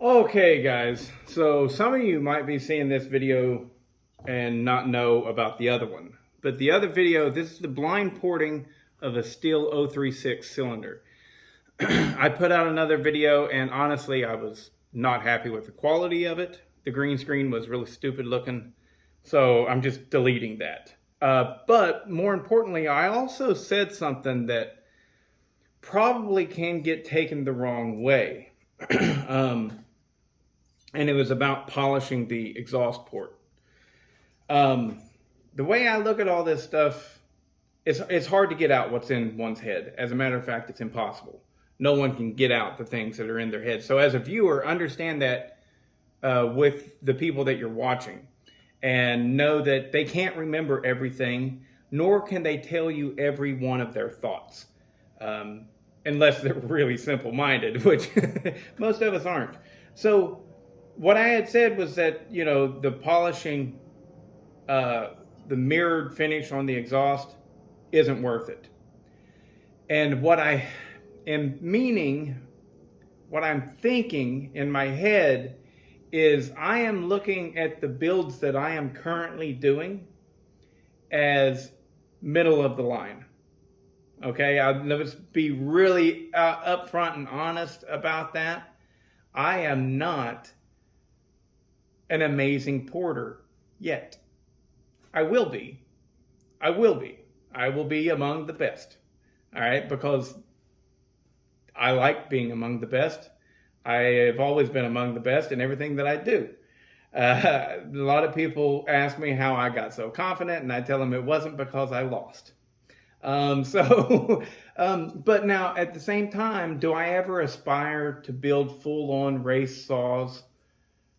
Okay, guys, so some of you might be seeing this video and not know about the other one. But the other video, this is the blind porting of a steel 036 cylinder. I put out another video and honestly, I was not happy with the quality of it. The green screen was really stupid looking, so I'm just deleting that. But more importantly, I also said something that probably can get taken the wrong way. And it was about polishing the exhaust port. The way I look at all this stuff, it's hard to get out what's in one's head. As a matter of fact, it's impossible. No one can get out the things that are in their head. So as a viewer, understand that with the people that you're watching, and know that they can't remember everything, nor can they tell you every one of their thoughts. Unless they're really simple-minded, which most of us aren't. So what I had said was that, the polishing, the mirrored finish on the exhaust isn't worth it. And what I am meaning, what I'm thinking in my head is I am looking at the builds that I am currently doing as middle of the line. Okay, let's be really upfront and honest about that. I am not an amazing porter yet. I will be. I will be. I will be among the best. All right, because I like being among the best. I have always been among the best in everything that I do. A lot of people ask me how I got so confident, and I tell them it wasn't because I lost. But now at the same time, do I ever aspire to build full-on race saws?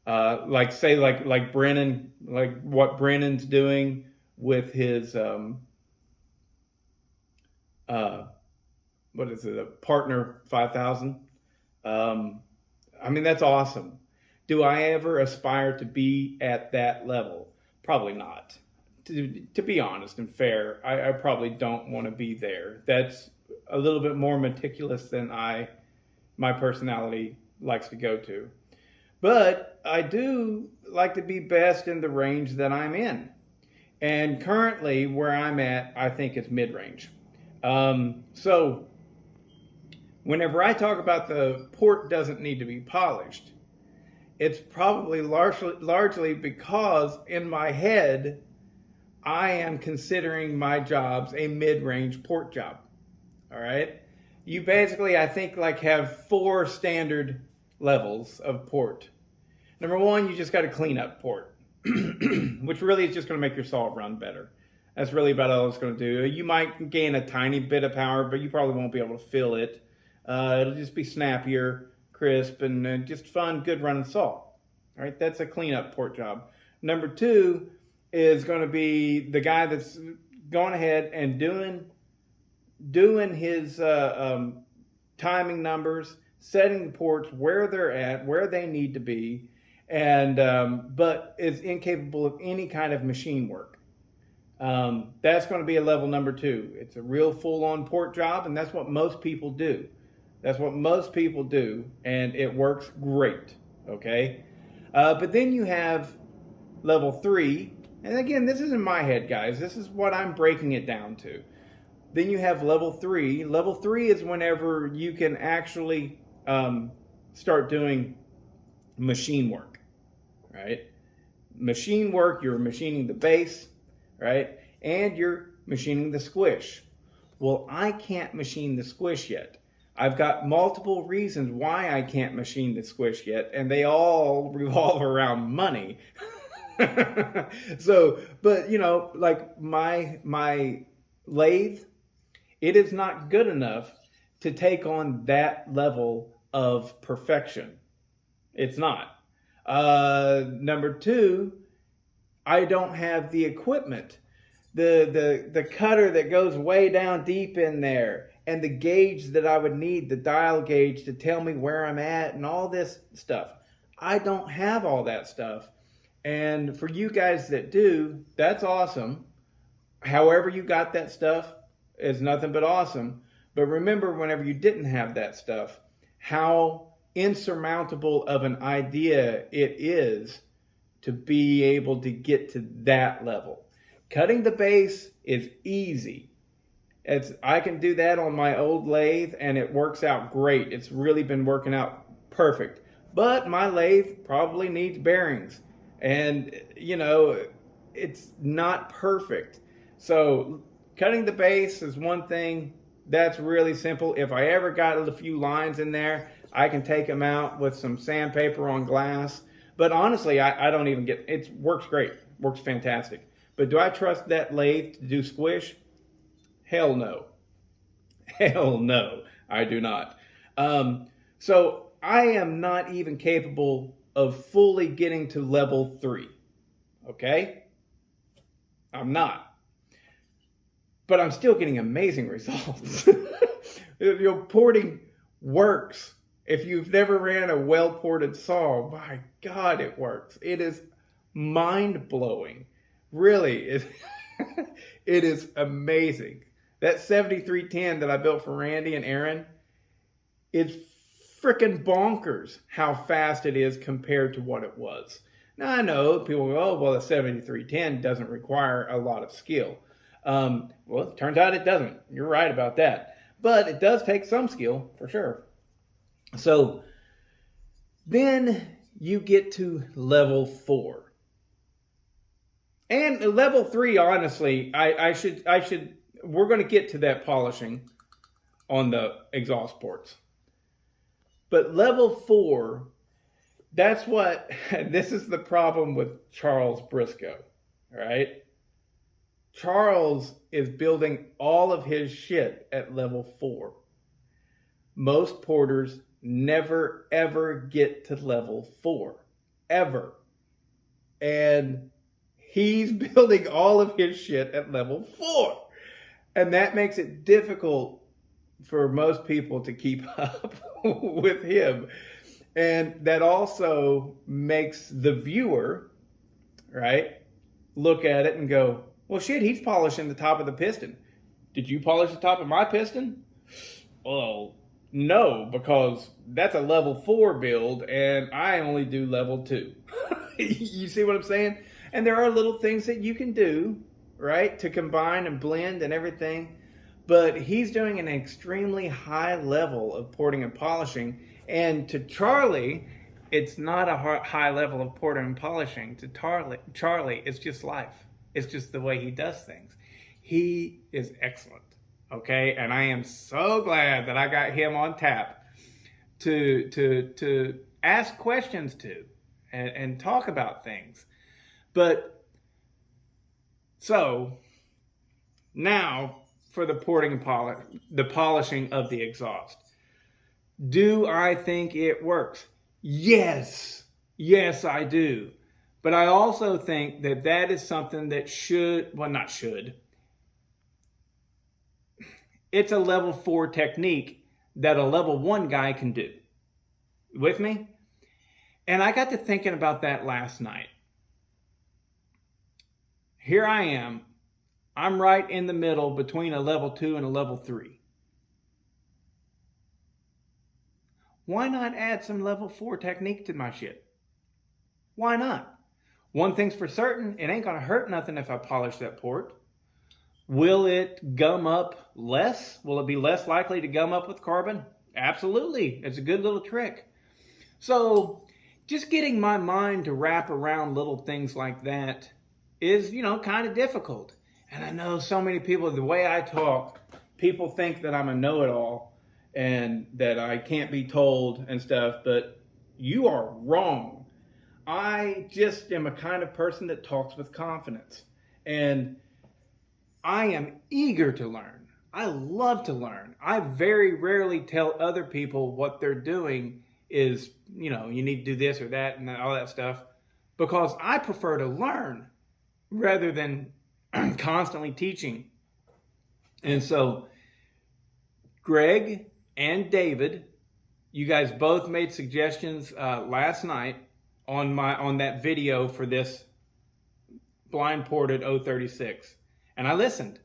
Like Brennan, like what Brennan's doing with his, what is it, a Partner 5000? I mean, that's awesome. Do I ever aspire to be at that level? Probably not. To be honest and fair, I probably don't want to be there. That's a little bit more meticulous than my personality likes to go to. But I do like to be best in the range that I'm in. And currently where I'm at, I think it's mid-range. So whenever I talk about the port doesn't need to be polished, it's probably largely because in my head, I am considering my jobs a mid-range port job. All right. You basically, I think, have 4 standard levels of port. Number 1, you just got to clean up port, which really is just going to make your saw run better. That's really about all it's going to do. You might gain a tiny bit of power, but you probably won't be able to feel it. It'll just be snappier, crisp, and just fun, good running saw. All right, that's a cleanup port job. Number 2 is going to be the guy that's going ahead and doing his timing numbers, setting the ports where they're at, where they need to be, and but is incapable of any kind of machine work. That's going to be a level number 2. It's a real full-on port job, and that's what most people do. That's what most people do, and it works great. Okay, but then you have level 3. And again, this is in my head, guys. This is what I'm breaking it down to. Then you have level 3. Level 3 is whenever you can actually start doing machine work, right? Machine work, you're machining the base, right? And you're machining the squish. Well, I can't machine the squish yet. I've got multiple reasons why I can't machine the squish yet, and they all revolve around money. So, but like my lathe, it is not good enough to take on that level of perfection. It's not. Number 2, I don't have the equipment, the cutter that goes way down deep in there, and the gauge that I would need, the dial gauge to tell me where I'm at and all this stuff. I don't have all that stuff. And for you guys that do, that's awesome. However you got that stuff is nothing but awesome. But remember, whenever you didn't have that stuff, how insurmountable of an idea it is to be able to get to that level. Cutting the base is easy. I can do that on my old lathe and it works out great. It's really been working out perfect. But my lathe probably needs bearings. And, it's not perfect. So cutting the base is one thing that's really simple. If I ever got a few lines in there, I can take them out with some sandpaper on glass. But honestly, I don't even it works great. Works fantastic. But do I trust that lathe to do squish? Hell no. Hell no, I do not. So I am not even capable of fully getting to level 3. Okay? I'm not. But I'm still getting amazing results. Porting works. If you've never ran a well-ported saw, my God, it works. It is mind-blowing. Really, it is amazing. That 7310 that I built for Randy and Aaron, it's freaking bonkers how fast it is compared to what it was. Now, I know people go, oh, well, the 7310 doesn't require a lot of skill. Well, it turns out it doesn't. You're right about that. But it does take some skill, for sure. So then you get to level 4. And level 3, honestly, we're going to get to that polishing on the exhaust ports. But level 4, this is the problem with Charles Briscoe, right? Charles is building all of his shit at level 4. Most porters never, ever get to level 4. Ever. And he's building all of his shit at level 4. And that makes it difficult for most people to keep up with him. And that also makes the viewer, right, look at it and go, well, shit, he's polishing the top of the piston. Did you polish the top of my piston? Well, no, because that's a level 4 build and I only do level 2. You see what I'm saying? And there are little things that you can do, right, to combine and blend and everything. But he's doing an extremely high level of porting and polishing. And to Charlie, it's not a high level of porting and polishing. To Charlie, it's just life. It's just the way he does things. He is excellent, okay? And I am so glad that I got him on tap to ask questions to and talk about things. But so now for the porting and the polishing of the exhaust. Do I think it works? Yes. Yes, I do. But I also think that is something that it's a level 4 technique that a level 1 guy can do. With me? And I got to thinking about that last night. Here I am. I'm right in the middle between a level 2 and a level 3. Why not add some level 4 technique to my shit? Why not? One thing's for certain, it ain't going to hurt nothing if I polish that port. Will it gum up less? Will it be less likely to gum up with carbon? Absolutely. It's a good little trick. So just getting my mind to wrap around little things like that is, kind of difficult. And I know so many people, the way I talk, people think that I'm a know-it-all and that I can't be told and stuff, but you are wrong. I just am a kind of person that talks with confidence. And I am eager to learn. I love to learn. I very rarely tell other people what they're doing is, you need to do this or that and all that stuff, because I prefer to learn rather than constantly teaching. And so Greg and David, you guys both made suggestions last night on that video for this blind ported 036. And I listened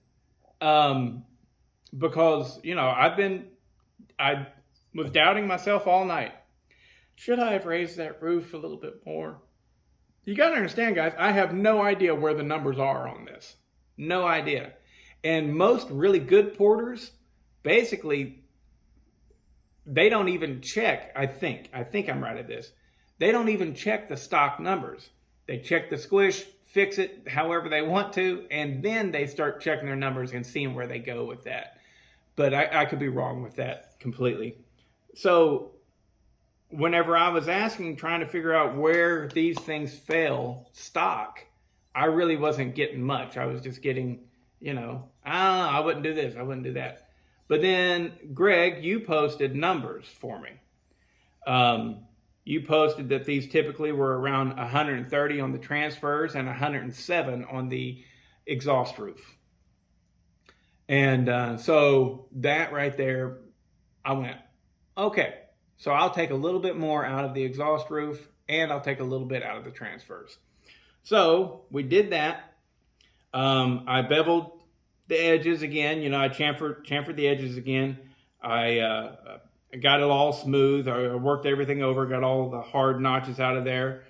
because, I was doubting myself all night. Should I have raised that roof a little bit more? You got to understand, guys, I have no idea where the numbers are on this. No idea. And most really good porters, basically, they don't even check, I think I'm right at this. They don't even check the stock numbers. They check the squish, fix it however they want to, and then they start checking their numbers and seeing where they go with that. But I could be wrong with that completely. So whenever I was trying to figure out where these things fail stock, I really wasn't getting much. I was just getting, I wouldn't do this, I wouldn't do that. But then, Greg, you posted numbers for me. You posted that these typically were around 130 on the transfers and 107 on the exhaust roof. And so that right there, I went, okay, so I'll take a little bit more out of the exhaust roof and I'll take a little bit out of the transfers. So we did that. I beveled the edges again. I chamfered the edges again. I got it all smooth. I worked everything over, got all the hard notches out of there.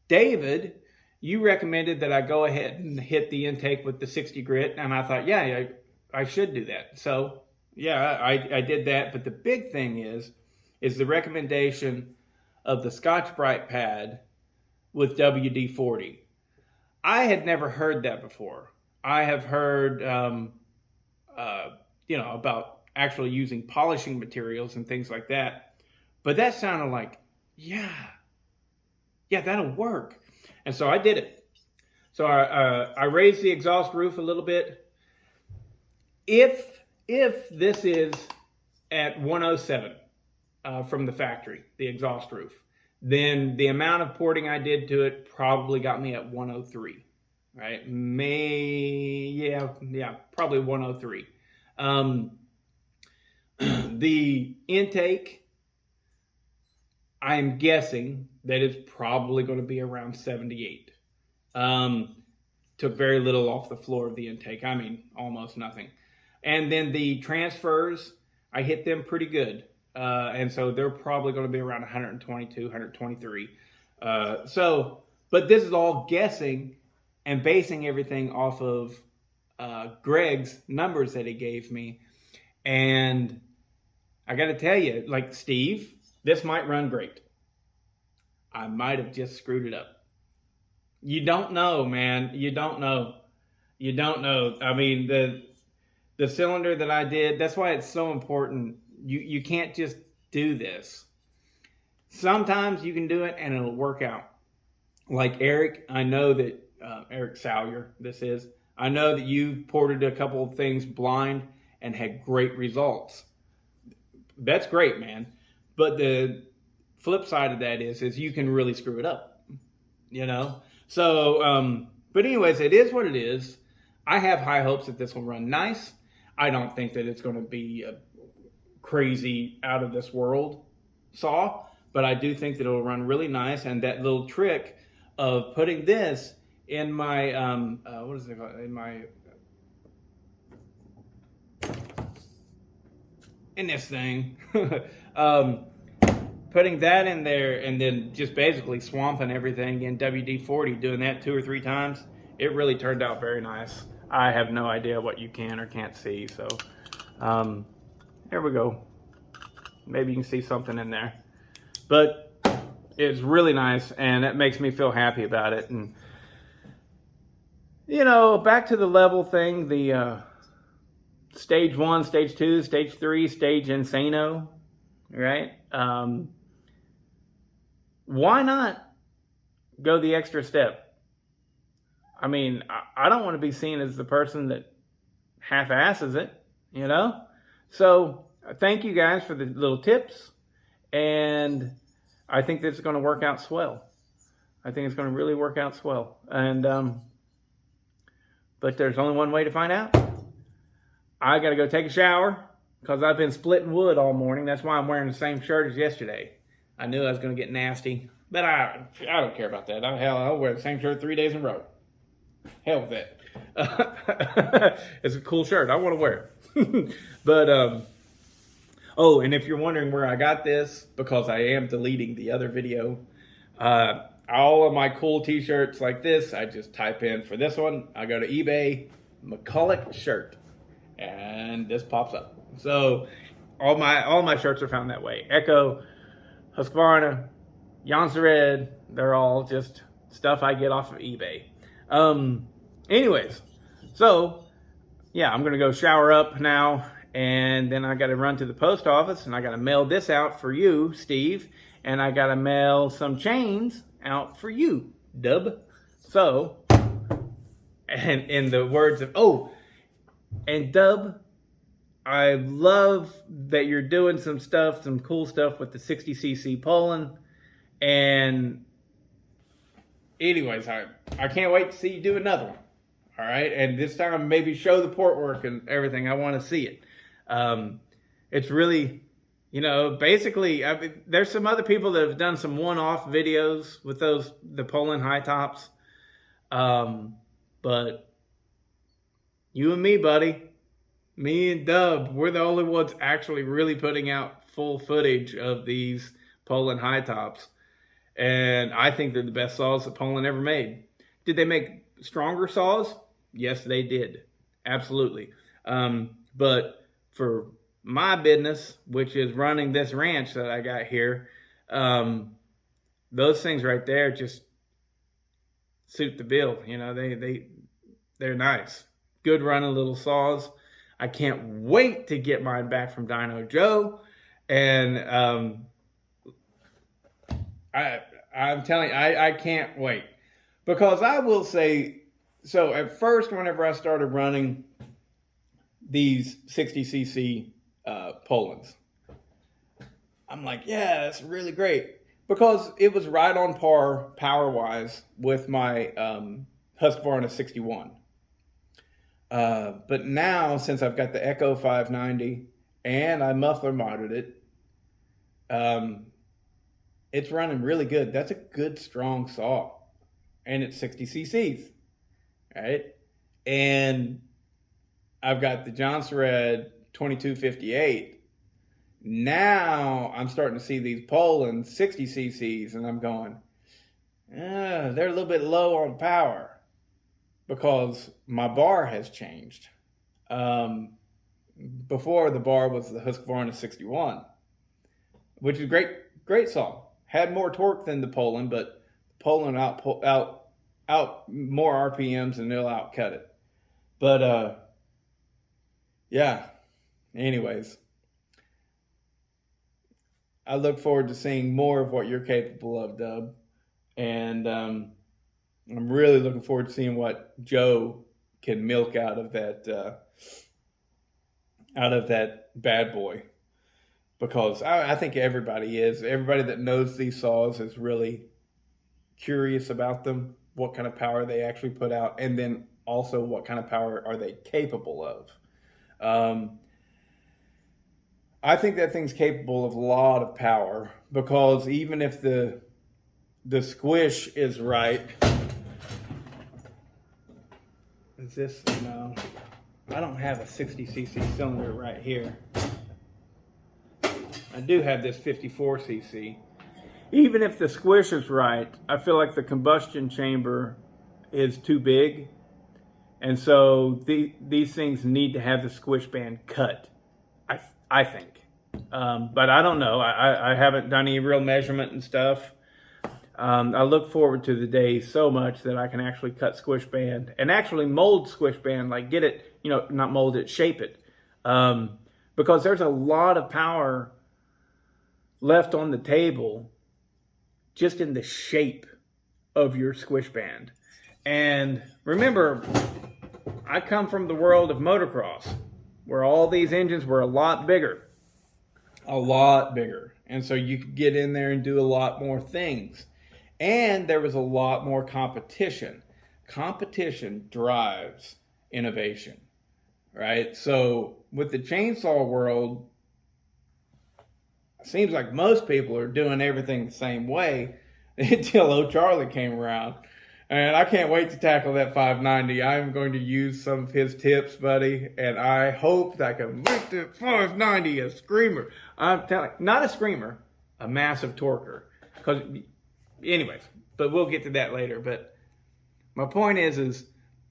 David, you recommended that I go ahead and hit the intake with the 60 grit, and I thought, yeah, I should do that. So, yeah, I did that. But the big thing is the recommendation of the Scotch-Brite pad with WD-40. I had never heard that before. I have heard, about actually using polishing materials and things like that. But that sounded like, yeah, that'll work. And so I did it. So I raised the exhaust roof a little bit. If this is at 107 from the factory, the exhaust roof, then the amount of porting I did to it probably got me at 103. Right? Probably 103. The intake, I'm guessing that it's probably going to be around 78. Took very little off the floor of the intake. I mean, almost nothing. And then the transfers, I hit them pretty good. And so they're probably going to be around 122, 123. But this is all guessing and basing everything off of Greg's numbers that he gave me. And I got to tell you, like, Steve, this might run great. I might have just screwed it up. You don't know, man. You don't know. I mean, the cylinder that I did, that's why it's so important. You can't just do this. Sometimes you can do it and it'll work out. Like Eric, I know that, Eric Salyer, I know that you've ported a couple of things blind and had great results. That's great, man. But the flip side of that is you can really screw it up, So, but anyways, it is what it is. I have high hopes that this will run nice. I don't think that it's going to be a crazy out of this world saw, but I do think that it'll run really nice. And that little trick of putting this in my, what is it called? In this thing, putting that in there and then just basically swamping everything in WD-40, doing that 2 or 3 times, it really turned out very nice. I have no idea what you can or can't see, so there we go. Maybe you can see something in there. But it's really nice, and it makes me feel happy about it. And, back to the level thing, the stage 1, stage 2, stage 3, stage Insano, right? Why not go the extra step? I mean, I don't want to be seen as the person that half-asses it, So thank you guys for the little tips, and I think this is going to work out swell. I think it's going to really work out swell. And but there's only one way to find out. I got to go take a shower because I've been splitting wood all morning. That's why I'm wearing the same shirt as yesterday. I knew I was going to get nasty, but I don't care about that. I'll wear the same shirt 3 days in a row. Hell with that. It's a cool shirt. I want to wear it. But Oh, and if you're wondering where I got this, because I am deleting the other video, all of my cool t-shirts like this, I just type in for this one, I go to eBay, McCulloch shirt, and this pops up. So all my shirts are found that way. Echo, Husqvarna, Jansred, they're all just stuff I get off of eBay. Anyways, so yeah, I'm gonna go shower up now, and then I gotta run to the post office, and I gotta mail this out for you, Steve, and I gotta mail some chains out for you, Dub. So, and in the words of, and Dub, I love that you're doing some cool stuff with the 60cc Poulan. And anyways, I can't wait to see you do another one. All right. And this time maybe show the port work and everything. I want to see it. It's really, basically, I mean, there's some other people that have done some one-off videos with the Poulan high tops. But you and me, buddy, me and Dub, we're the only ones actually really putting out full footage of these Poulan high tops. And I think they're the best saws that Poulan ever made. Did they make stronger saws? Yes, they did. Absolutely. But for my business, which is running this ranch that I got here, those things right there just suit the bill. They're nice. Good running little saws. I can't wait to get mine back from Dino Joe. And I'm telling you, I can't wait. Because I will say, so at first, whenever I started running these 60cc Poulans, I'm like, yeah, that's really great. Because it was right on par power-wise with my Husqvarna 61. But now, since I've got the Echo 590 and I muffler modded it, it's running really good. That's a good, strong saw. And it's 60 cc's, right? And I've got the Jansred 2258. Now I'm starting to see these Poulan 60 cc's, and I'm going, they're a little bit low on power because my bar has changed. Before, the bar was the Husqvarna 61, which is great saw. Had more torque than the Poulan, but Poulan out more RPMs and they'll outcut it. But yeah. Anyways, I look forward to seeing more of what you're capable of, Dub, and I'm really looking forward to seeing what Joe can milk out of that bad boy. Because I think everybody that knows these saws is really curious about them, what kind of power they actually put out, and then also what kind of power are they capable of. I think that thing's capable of a lot of power, because even if the squish is right, is this, no, I don't have a 60cc cylinder right here. I do have this 54cc. Even if the squish is right, I feel like the combustion chamber is too big. And so these things need to have the squish band cut, I think. But I don't know. I haven't done any real measurement and stuff. I look forward to the day so much that I can actually cut squish band and actually mold squish band, like get it, not mold it, shape it. Because there's a lot of power left on the table just in the shape of your squish band. And remember, I come from the world of motocross, where all these engines were a lot bigger. And so you could get in there and do a lot more things. And there was a lot more competition. Competition drives innovation, right? So with the chainsaw world, seems like most people are doing everything the same way until O'Charlie came around. And I can't wait to tackle that 590. I'm going to use some of his tips, buddy, and I hope that I can make that 590 a screamer. I'm telling, not a screamer, a massive torquer. Because, anyways, but we'll get to that later. But my point is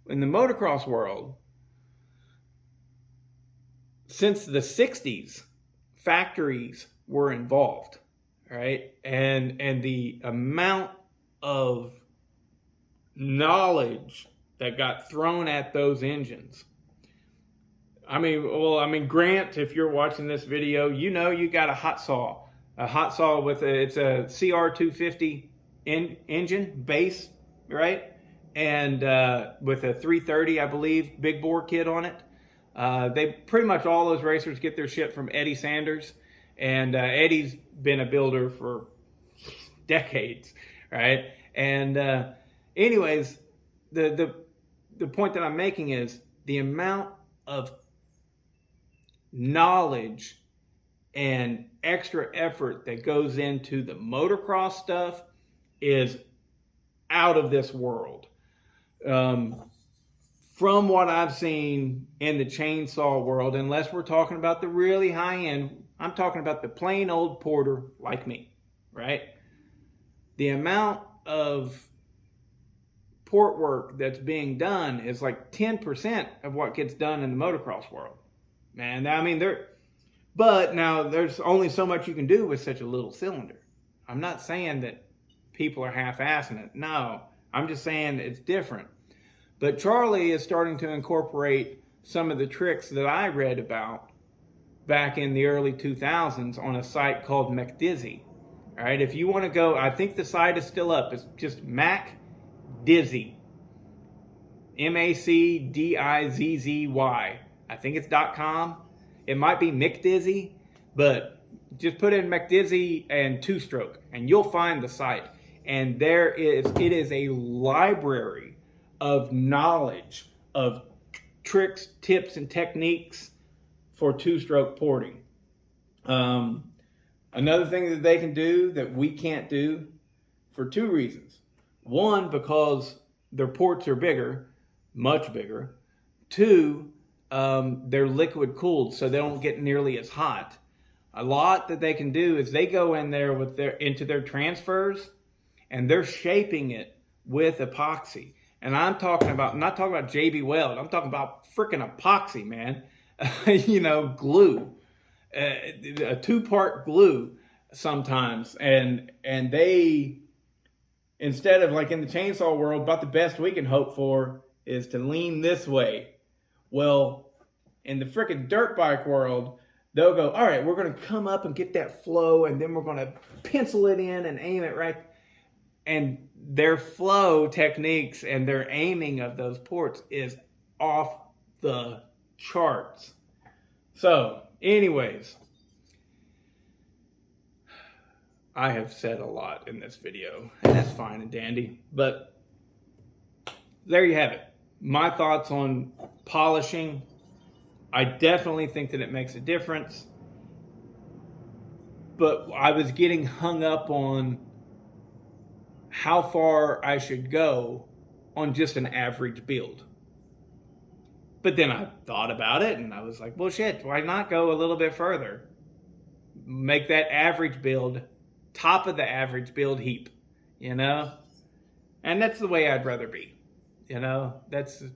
in the motocross world, since the 60s, factories were involved, right? And the amount of knowledge that got thrown at those engines. I mean, Grant, if you're watching this video, you know you got a hot saw with it's a CR250 engine base, right? And with a 330, I believe, big bore kit on it. They pretty much all those racers get their shit from Eddie Sanders, and Eddie's been a builder for decades, right? And anyways, the point that I'm making is the amount of knowledge and extra effort that goes into the motocross stuff is out of this world. From what I've seen in the chainsaw world, unless we're talking about the really high end, I'm talking about the plain old porter like me, right? The amount of port work that's being done is like 10% of what gets done in the motocross world. Man, I mean, but now there's only so much you can do with such a little cylinder. I'm not saying that people are half-assing it. No, I'm just saying it's different. But Charlie is starting to incorporate some of the tricks that I read about back in the early 2000s on a site called McDizzy. All right, if you want to go, I think the site is still up. It's just MacDizzy. MacDizzy. I think it's .com. It might be McDizzy, but just put in McDizzy and two-stroke, and you'll find the site. And it is a library of knowledge of tricks, tips, and techniques for two-stroke porting. Another thing that they can do that we can't do for two reasons. One, because their ports are bigger, much bigger. Two, they're liquid cooled, so they don't get nearly as hot. A lot that they can do is they go in there into their transfers, and they're shaping it with epoxy. And I'm not talking about JB Weld. I'm talking about freaking epoxy, man. Glue, a two-part glue sometimes. And they, instead of like in the chainsaw world, about the best we can hope for is to lean this way. Well, in the freaking dirt bike world, they'll go, all right, we're going to come up and get that flow, and then we're going to pencil it in and aim it right. And their flow techniques and their aiming of those ports is off the charts. So, anyways, I have said a lot in this video, and that's fine and dandy. But there you have it. My thoughts on polishing. I definitely think that it makes a difference. But I was getting hung up on how far I should go on just an average build. But then I thought about it and I was like, well, shit, why not go a little bit further? Make that average build top of the average build heap, And that's the way I'd rather be, that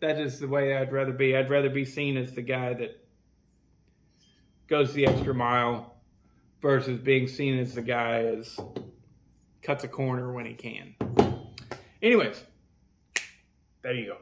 is the way I'd rather be. I'd rather be seen as the guy that goes the extra mile versus being seen as the guy as cuts a corner when he can. Anyways, there you go.